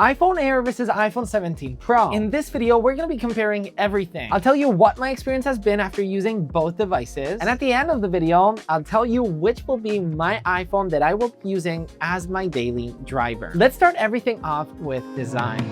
iPhone Air versus iPhone 17 Pro. In this video, we're gonna be comparing everything. I'll tell you what my experience has been after using both devices. And at the end of the video, I'll tell you which will be my iPhone that I will be using as my daily driver. Let's start everything off with design.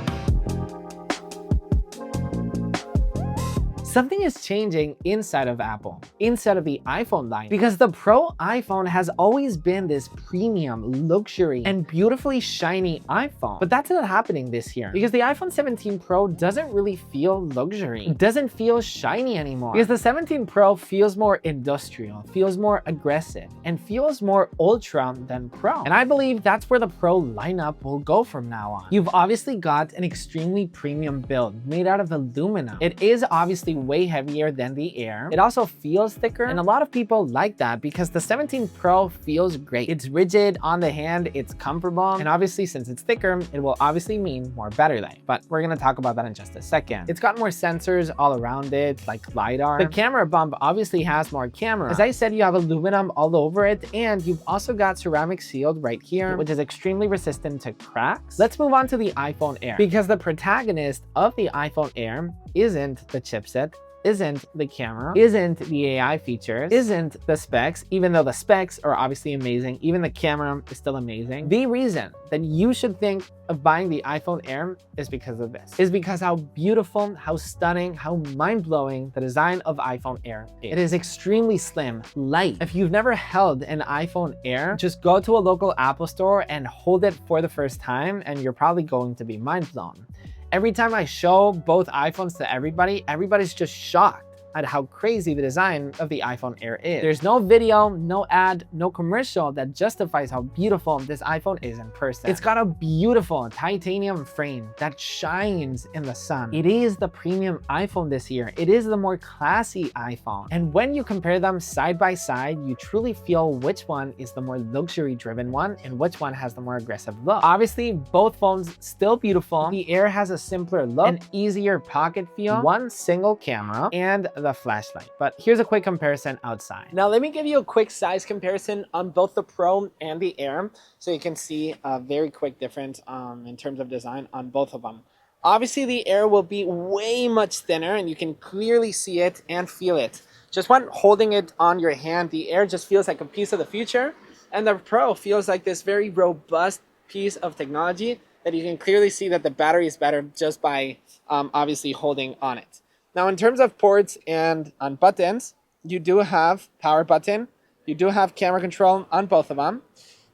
Something is changing inside of Apple, inside of the iPhone line, because the Pro iPhone has always been this premium, luxury, and beautifully shiny iPhone. But that's not happening this year because the iPhone 17 Pro doesn't really feel luxury. It doesn't feel shiny anymore because the 17 Pro feels more industrial, feels more aggressive, and feels more ultra than Pro. And I believe that's where the Pro lineup will go from now on. You've obviously got an extremely premium build made out of aluminum. It is obviously way heavier than the Air. It also feels thicker, and a lot of people like that because the 17 Pro feels great. It's rigid on the hand, it's comfortable, and obviously since it's thicker, it will obviously mean more battery life. But we're gonna talk about that in just a second. It's got more sensors all around it, like LiDAR. The camera bump obviously has more camera. As I said, you have aluminum all over it, and you've also got ceramic sealed right here, which is extremely resistant to cracks. Let's move on to the iPhone Air, because the protagonist of the iPhone Air isn't the chipset, isn't the camera, isn't the AI features, isn't the specs, even though the specs are obviously amazing, even the camera is still amazing. The reason that you should think of buying the iPhone Air is because of this, is because how beautiful, how stunning, how mind-blowing the design of iPhone Air is. It is extremely slim, light. If you've never held an iPhone Air, just go to a local Apple store and hold it for the first time, and you're probably going to be mind-blown. Every time I show both iPhones to everybody, everybody's just shocked at how crazy the design of the iPhone Air is. There's no video, no ad, no commercial that justifies how beautiful this iPhone is in person. It's got a beautiful titanium frame that shines in the sun. It is the premium iPhone this year. It is the more classy iPhone. And when you compare them side by side, you truly feel which one is the more luxury driven one and which one has the more aggressive look. Obviously, both phones still beautiful. The Air has a simpler look, an easier pocket feel, one single camera, and the flashlight. But here's a quick comparison outside. Now let me give you a quick size comparison on both the Pro and the Air so you can see a very quick difference in terms of design on both of them. Obviously the Air will be way much thinner and you can clearly see it and feel it. Just when holding it on your hand, the Air just feels like a piece of the future, and the Pro feels like this very robust piece of technology that you can clearly see that the battery is better just by obviously holding on it. Now, in terms of ports and on buttons, you do have power button, you do have camera control on both of them,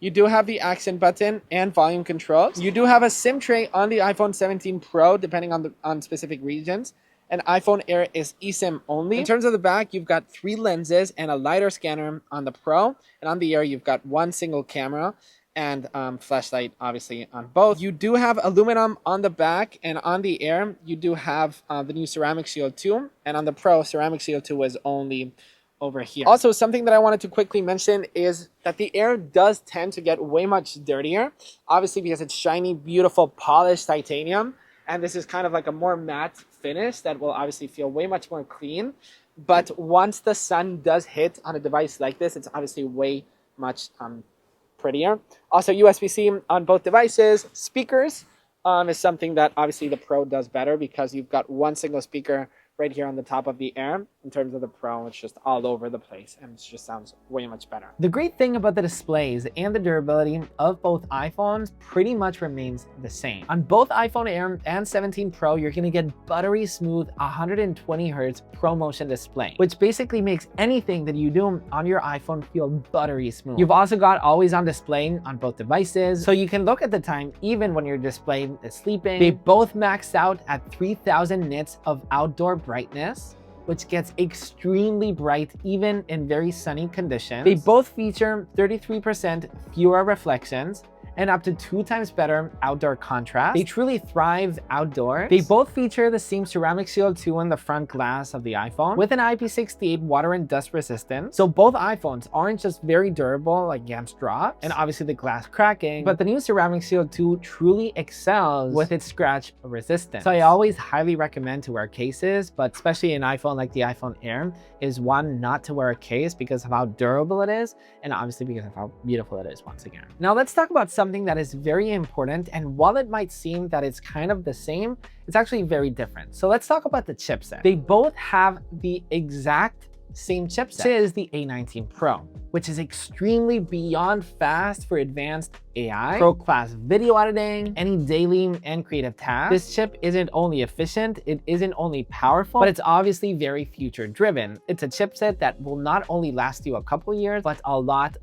you do have the accent button and volume controls, you do have a SIM tray on the iPhone 17 Pro depending on specific regions, and iPhone Air is eSIM only. In terms of the back, you've got 3 lenses and a LiDAR scanner on the Pro, and on the Air you've got one single camera and flashlight obviously on both. You do have aluminum on the back, and on the Air you do have the new ceramic shield too, and on the Pro ceramic shield 2 is only over here. Also, something that I wanted to quickly mention is that the Air does tend to get way much dirtier, obviously because it's shiny, beautiful, polished titanium, and this is kind of like a more matte finish that will obviously feel way much more clean. But once the sun does hit on a device like this, it's obviously way much prettier. Also, USB-C on both devices. Speakers is something that obviously the Pro does better because you've got one single speaker right here on the top of the Air. In terms of the Pro, it's just all over the place and it just sounds way much better. The great thing about the displays and the durability of both iPhones pretty much remains the same. On both iPhone Air and 17 Pro, you're gonna get buttery smooth 120 Hz ProMotion display, which basically makes anything that you do on your iPhone feel buttery smooth. You've also got always on display on both devices, so you can look at the time even when your display is sleeping. They both max out at 3000 nits of outdoor brightness, which gets extremely bright even in very sunny conditions. They both feature 33% fewer reflections and up to 2 times better outdoor contrast. They truly thrive outdoors. They both feature the same ceramic shield 2 in the front glass of the iPhone with an IP68 water and dust resistance. So both iPhones aren't just very durable against drops and obviously the glass cracking, but the new ceramic shield 2 truly excels with its scratch resistance. So I always highly recommend to wear cases, but especially an iPhone like the iPhone Air is one not to wear a case because of how durable it is and obviously because of how beautiful it is once again. Now let's talk about something that is very important, and while it might seem that it's kind of the same, it's actually very different. So let's talk about the chipset. They both have the exact same chipset. This is the A19 Pro, which is extremely beyond fast for advanced AI, pro-class video editing, any daily and creative tasks. This chip isn't only efficient, it isn't only powerful, but it's obviously very future-driven. It's a chipset that will not only last you a couple years, but a lot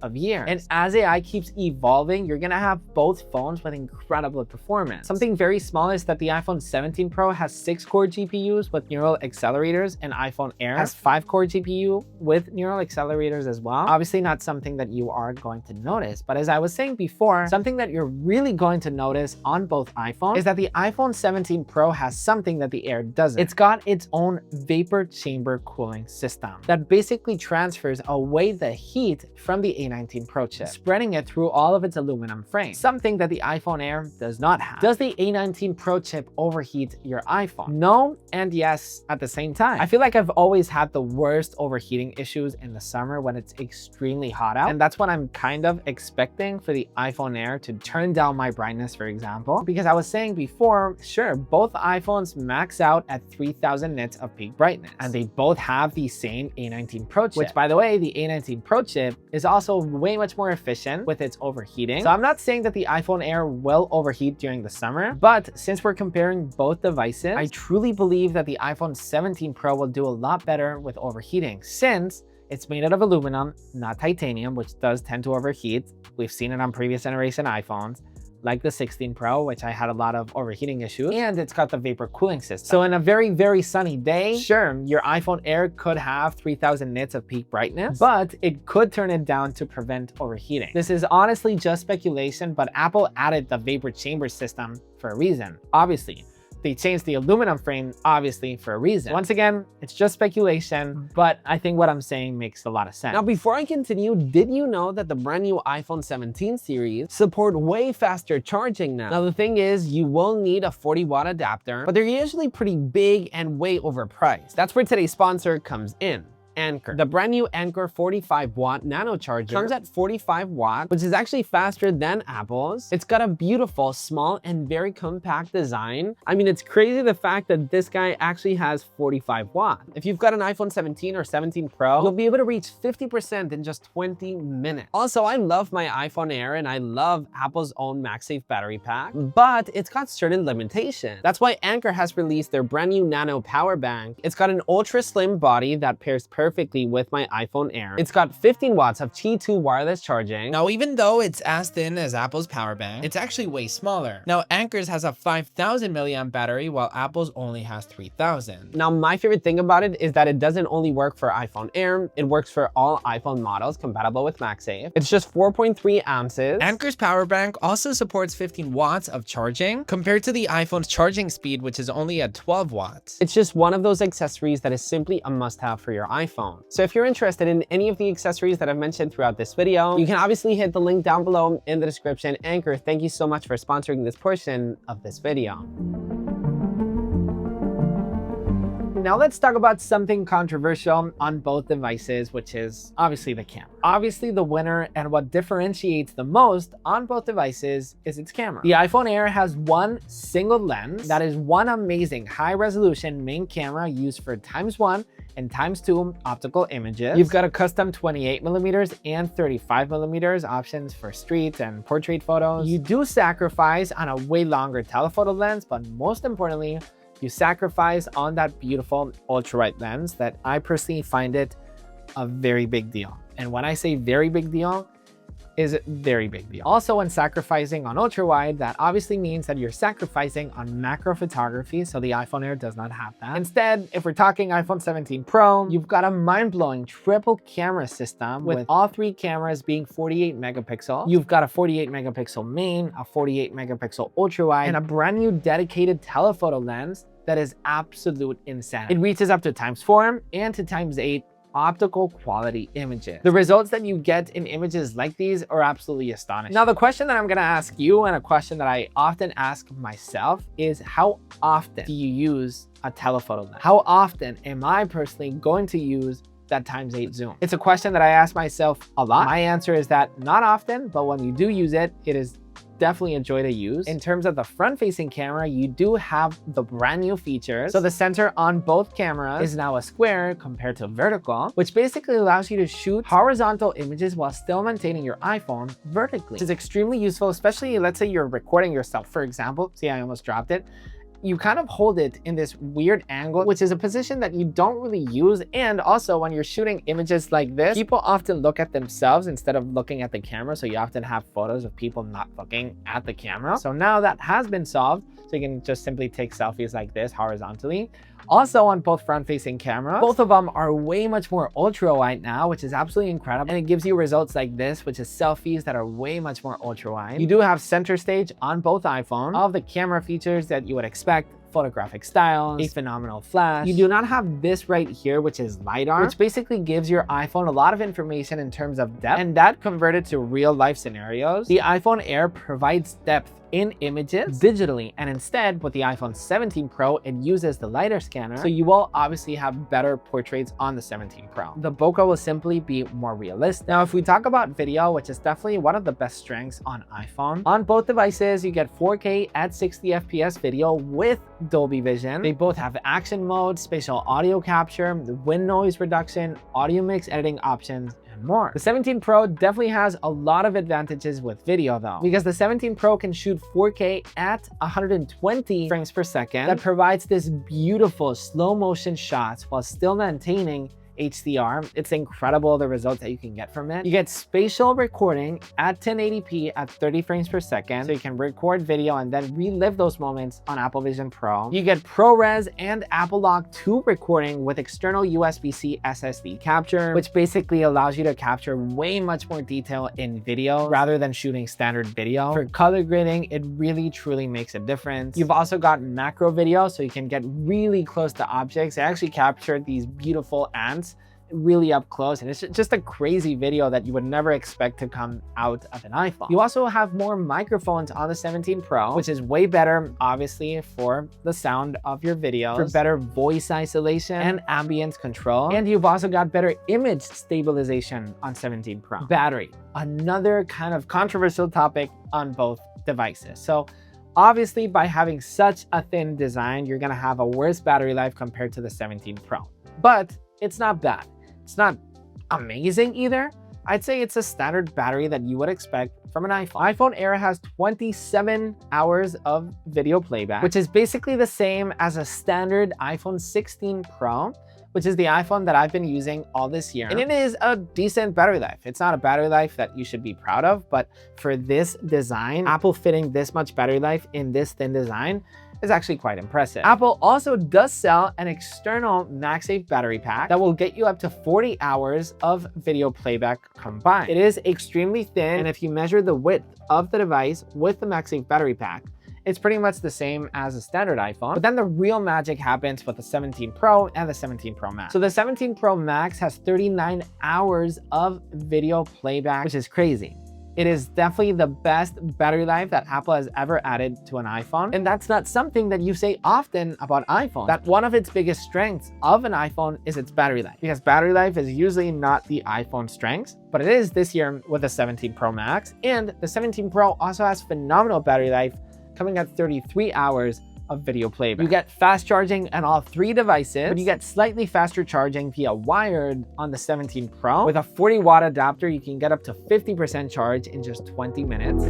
of years. And as AI keeps evolving, you're gonna have both phones with incredible performance. Something very small is that the iPhone 17 Pro has 6-core GPUs with neural accelerators, and iPhone Air has 5-core GPU with neural accelerators as well. Obviously not something that you are going to notice, but as I was saying before, something that you're really going to notice on both iPhones is that the iPhone 17 Pro has something that the Air doesn't. It's got its own vapor chamber cooling system that basically transfers away the heat from the A19 Pro chip, spreading it through all of its aluminum frame, something that the iPhone Air does not have. Does the A19 Pro chip overheat your iPhone? No and yes at the same time. I feel like I've always had the worst overheating issues in the summer when it's extremely hot out, and that's what I'm kind of expecting for the iPhone Air to turn down my brightness, for example, because I was saying before, sure, both iPhones max out at 3000 nits of peak brightness, and they both have the same A19 Pro chip, which, by the way, the A19 Pro chip is also way much more efficient with its overheating. So I'm not saying that the iPhone Air will overheat during the summer, but since we're comparing both devices, I truly believe that the iPhone 17 Pro will do a lot better with overheating, since it's made out of aluminum, not titanium, which does tend to overheat. We've seen it on previous generation iPhones, like the 16 Pro, which I had a lot of overheating issues, and it's got the vapor cooling system. So in a very sunny day, sure, your iPhone Air could have 3000 nits of peak brightness, but it could turn it down to prevent overheating. This is honestly just speculation, but Apple added the vapor chamber system for a reason, obviously. They changed the aluminum frame, obviously, for a reason. Once again, it's just speculation, but I think what I'm saying makes a lot of sense. Now, before I continue, did you know that the brand new iPhone 17 series support way faster charging now? Now, the thing is, you will need a 40-watt adapter, but they're usually pretty big and way overpriced. That's where today's sponsor comes in. Anker. The brand new Anker 45-watt nano charger comes at 45 watts, which is actually faster than Apple's. It's got a beautiful, small, and very compact design. I mean, it's crazy the fact that this guy actually has 45 watts. If you've got an iPhone 17 or 17 Pro, you'll be able to reach 50% in just 20 minutes. Also, I love my iPhone Air and I love Apple's own MagSafe battery pack, but it's got certain limitations. That's why Anker has released their brand new Nano Power Bank. It's got an ultra slim body that pairs perfectly with my iPhone Air. It's got 15 watts of Qi2 wireless charging. Now, even though it's as thin as Apple's power bank, it's actually way smaller. Now, Anker's has a 5000 milliamp battery, while Apple's only has 3000. Now, my favorite thing about it is that it doesn't only work for iPhone Air, it works for all iPhone models compatible with MagSafe. It's just 4.3 ounces. Anker's power bank also supports 15 watts of charging, compared to the iPhone's charging speed, which is only at 12 watts. It's just one of those accessories that is simply a must-have for your iPhone. So if you're interested in any of the accessories that I've mentioned throughout this video, you can obviously hit the link down below in the description. Anker, thank you so much for sponsoring this portion of this video. Now let's talk about something controversial on both devices, which is obviously the camera. Obviously the winner and what differentiates the most on both devices is its camera. The iPhone Air has one single lens that is one amazing high-resolution main camera used for ×1 and ×2 optical images. You've got a custom 28mm and 35mm options for street and portrait photos. You do sacrifice on a way longer telephoto lens, but most importantly, you sacrifice on that beautiful ultra-wide lens that I personally find it a very big deal. And when I say very big deal, is a very big deal. Also, when sacrificing on ultra-wide, that obviously means that you're sacrificing on macro photography, so the iPhone Air does not have that. Instead, if we're talking iPhone 17 Pro, you've got a mind-blowing triple camera system with all three cameras being 48 megapixels. You've got a 48 megapixel main, a 48 megapixel ultra-wide, and a brand new dedicated telephoto lens that is absolute insanity. It reaches up to ×4 and to ×8 optical quality images. The results that you get in images like these are absolutely astonishing. Now, the question that I'm gonna ask you, and a question that I often ask myself, is how often do you use a telephoto lens? How often am I personally going to use that ×8 zoom? It's a question that I ask myself a lot. My answer is that not often, but when you do use it, it is definitely a joy to use. In terms of the front-facing camera, you do have the brand new features. So the sensor on both cameras is now a square compared to vertical, which basically allows you to shoot horizontal images while still maintaining your iPhone vertically. This is extremely useful, especially let's say you're recording yourself, for example. See, I almost dropped it. You kind of hold it in this weird angle, which is a position that you don't really use. And also when you're shooting images like this, people often look at themselves instead of looking at the camera. So you often have photos of people not looking at the camera. So now that has been solved. So you can just simply take selfies like this horizontally. Also on both front-facing cameras, both of them are way much more ultra-wide now, which is absolutely incredible. And it gives you results like this, which is selfies that are way much more ultra-wide. You do have center stage on both iPhones. All of the camera features that you would expect, photographic styles, a phenomenal flash. You do not have this right here, which is LiDAR, which basically gives your iPhone a lot of information in terms of depth, and that converted to real life scenarios. The iPhone Air provides depth in images digitally, and instead with the iPhone 17 Pro, it uses the LiDAR scanner, so you will obviously have better portraits on the 17 Pro. The bokeh will simply be more realistic. Now, if we talk about video, which is definitely one of the best strengths on iPhone, on both devices, you get 4K at 60 FPS video with Dolby Vision. They both have action mode, spatial audio capture, wind noise reduction, audio mix editing options, and more. The 17 Pro definitely has a lot of advantages with video though, because the 17 Pro can shoot 4K at 120 frames per second. That provides this beautiful slow motion shots while still maintaining HDR. It's incredible the results that you can get from it. You get spatial recording at 1080p at 30 frames per second, so you can record video and then relive those moments on Apple Vision Pro. You get ProRes and Apple Lock 2 recording with external USB-C SSD capture, which basically allows you to capture way much more detail in video rather than shooting standard video. For color grading, it really truly makes a difference. You've also got macro video, so you can get really close to objects. It actually captured these beautiful ants really up close, and it's just a crazy video that you would never expect to come out of an iPhone. You also have more microphones on the 17 Pro, which is way better, obviously, for the sound of your videos, for better voice isolation and ambience control. And you've also got better image stabilization on 17 Pro. Battery, another kind of controversial topic on both devices. So obviously, by having such a thin design, you're gonna have a worse battery life compared to the 17 Pro. But it's not bad. It's not amazing either. I'd say it's a standard battery that you would expect from an iPhone. iPhone Air has 27 hours of video playback, which is basically the same as a standard iPhone 16 Pro, which is the iPhone that I've been using all this year. And it is a decent battery life. It's not a battery life that you should be proud of, but for this design, Apple fitting this much battery life in this thin design is actually quite impressive. Apple also does sell an external MagSafe battery pack that will get you up to 40 hours of video playback combined. It is extremely thin, and if you measure the width of the device with the MagSafe battery pack, it's pretty much the same as a standard iPhone. But then the real magic happens with the 17 Pro and the 17 Pro Max. So the 17 Pro Max has 39 hours of video playback, which is crazy. It is definitely the best battery life that Apple has ever added to an iPhone. And that's not something that you say often about iPhone, that one of its biggest strengths of an iPhone is its battery life, because battery life is usually not the iPhone strengths, but it is this year with the 17 Pro Max. And the 17 Pro also has phenomenal battery life, coming at 33 hours of video playback. You get fast charging on all three devices, but you get slightly faster charging via wired on the 17 Pro. With a 40-watt adapter, you can get up to 50% charge in just 20 minutes.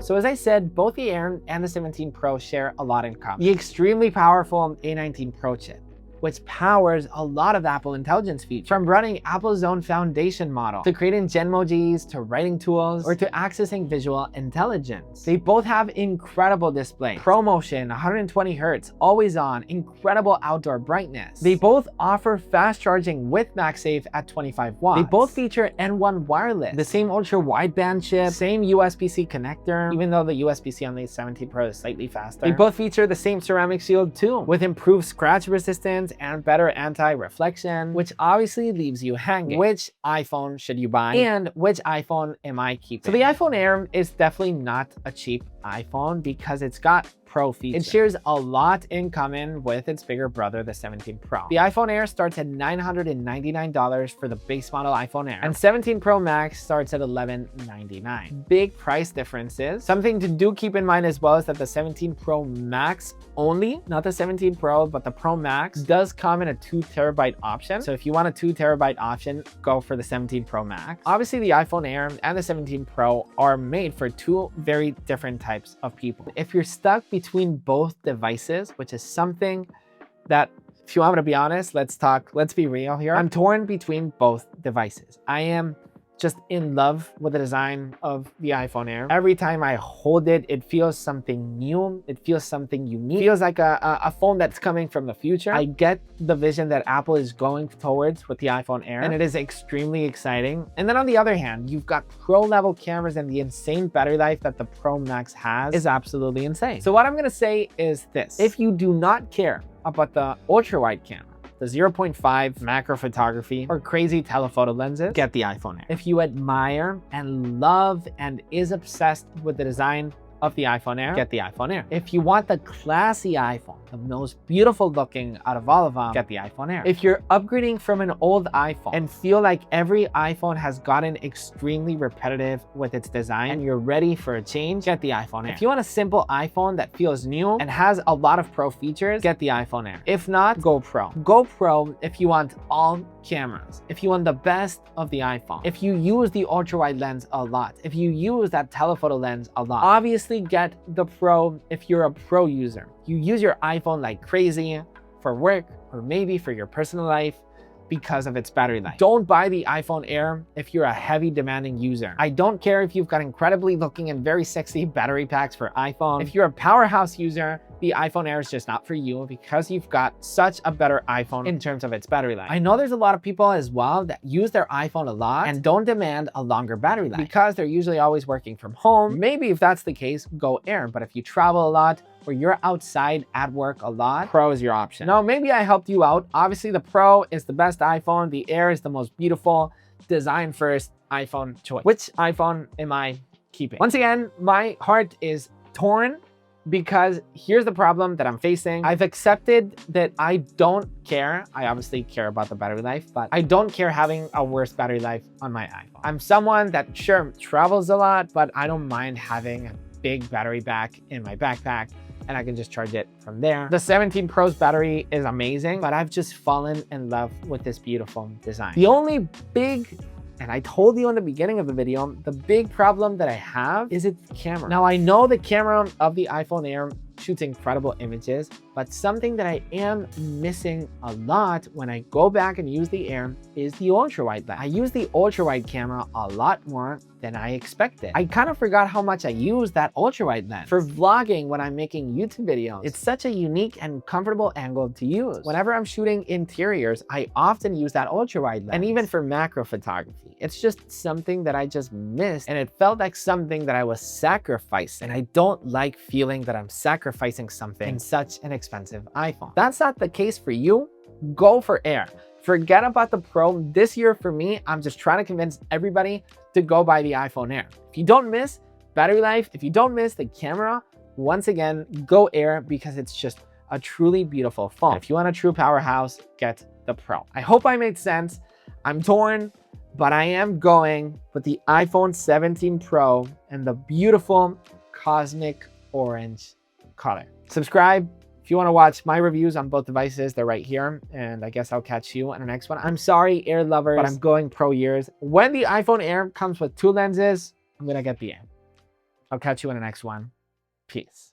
So as I said, both the Air and the 17 Pro share a lot in common. The extremely powerful A19 Pro chip, which powers a lot of Apple Intelligence features, from running Apple's own foundation model, to creating Genmojis, to writing tools, or to accessing visual intelligence. They both have incredible display, ProMotion, 120 Hz, always on, incredible outdoor brightness. They both offer fast charging with MagSafe at 25 watts. They both feature N1 wireless, the same ultra wideband chip, same USB-C connector, even though the USB-C on the 17 Pro is slightly faster. They both feature the same ceramic shield too, with improved scratch resistance and better anti-reflection, which obviously leaves you hanging. Which iPhone should you buy, and which iPhone am I keeping? So the iPhone Air is definitely not a cheap iPhone because it's got Pro feature. It shares a lot in common with its bigger brother, the 17 Pro. The iPhone Air starts at $999 for the base model iPhone Air, and 17 Pro Max starts at $1,199. Big price differences. Something to keep in mind as well is that the 17 Pro Max only, not the 17 Pro, but the Pro Max does come in a 2 terabyte option. So if you want a 2 terabyte option, go for the 17 Pro Max. Obviously, the iPhone Air and the 17 Pro are made for two very different types of people. If you're stuck between both devices, which is something that, if you want me to be honest, let's be real here. I'm torn between both devices. I am just in love with the design of the iPhone Air. Every time I hold it, it feels something new. It feels something unique. It feels like a phone that's coming from the future. I get the vision that Apple is going towards with the iPhone Air, and it is extremely exciting. And then on the other hand, you've got pro level cameras, and the insane battery life that the Pro Max has is absolutely insane. So what I'm gonna say is this: if you do not care about the ultra wide camera, the 0.5 macro photography, or crazy telephoto lenses, get the iPhone Air. If you admire and love and is obsessed with the design of the iPhone Air, get the iPhone Air. If you want the classy iPhone, the most beautiful looking out of all of them, get the iPhone Air. If you're upgrading from an old iPhone and feel like every iPhone has gotten extremely repetitive with its design and you're ready for a change, get the iPhone Air. If you want a simple iPhone that feels new and has a lot of pro features, get the iPhone Air. If not, go Pro. Go Pro if you want all cameras, if you want the best of the iPhone, if you use the ultra wide lens a lot, if you use that telephoto lens a lot. Obviously, get the Pro if you're a pro user. You use your iPhone like crazy for work or maybe for your personal life because of its battery life. Don't buy the iPhone Air if you're a heavy demanding user. I don't care if you've got incredibly looking and very sexy battery packs for iPhone. If you're a powerhouse user, the iPhone Air is just not for you because you've got such a better iPhone in terms of its battery life. I know there's a lot of people as well that use their iPhone a lot and don't demand a longer battery life because they're usually always working from home. Maybe if that's the case, go Air. But if you travel a lot or you're outside at work a lot, Pro is your option. Now, maybe I helped you out. Obviously, the Pro is the best iPhone. The Air is the most beautiful, design first iPhone choice. Which iPhone am I keeping? Once again, my heart is torn because here's the problem that I'm facing. I've accepted that I don't care. I obviously care about the battery life, but I don't care having a worse battery life on my iPhone. I'm someone that sure travels a lot, but I don't mind having a big battery pack in my backpack and I can just charge it from there. The 17 Pro's battery is amazing, but I've just fallen in love with this beautiful design. The only big, and I told you in the beginning of the video, the big problem that I have is its camera. Now, I know the camera of the iPhone Air shoots incredible images, but something that I am missing a lot when I go back and use the Air is the ultra wide lens. I use the ultra wide camera a lot more than I expected. I kind of forgot how much I use that ultra wide lens. For vlogging when I'm making YouTube videos, it's such a unique and comfortable angle to use. Whenever I'm shooting interiors, I often use that ultra wide lens. And even for macro photography, it's just something that I just missed, and it felt like something that I was sacrificing. And I don't like feeling that I'm sacrificing something in such an expensive iPhone. That's not the case for you. Go for Air. Forget about the Pro. This year for me, I'm just trying to convince everybody to go buy the iPhone Air. If you don't miss battery life, if you don't miss the camera, once again, go Air because it's just a truly beautiful phone. If you want a true powerhouse, get the Pro. I hope I made sense. I'm torn, but I am going with the iPhone 17 Pro and the beautiful cosmic orange color. Subscribe if you want to watch my reviews on both devices. They're right here, and I guess I'll catch you on the next one. I'm sorry, Air lovers, but I'm going Pro years. When the iPhone Air comes with 2 lenses, I'm gonna get the Air. I'll catch you in the next one. Peace.